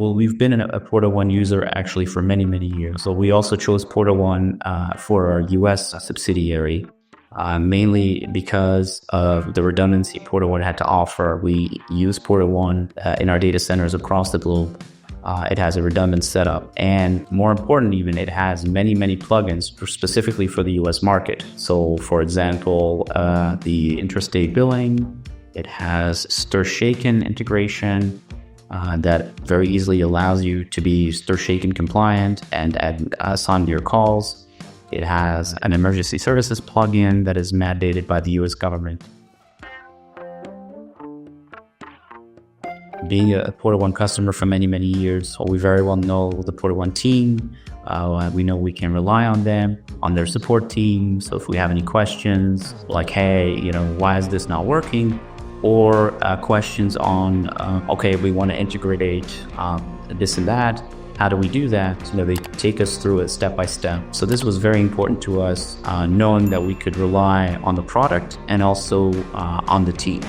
Well, we've been a PortaOne user actually for many, many years. So we also chose PortaOne for our US subsidiary, mainly because of the redundancy PortaOne had to offer. We use PortaOne in our data centers across the globe. It has a redundant setup, and more important even, it has many, many plugins specifically for the US market. So for example, the interstate billing, it has stir-shaken integration, that very easily allows you to be stir-shaken compliant and add us onto your calls. It has an emergency services plugin that is mandated by the US government. Being a PortaOne customer for many, many years, we very well know the PortaOne team. We know we can rely on them, on their support team. So if we have any questions like, hey, why is this not working? Or questions on, okay, we want to integrate this and that. How do we do that? They take us through it step by step. So this was very important to us, knowing that we could rely on the product and also on the team.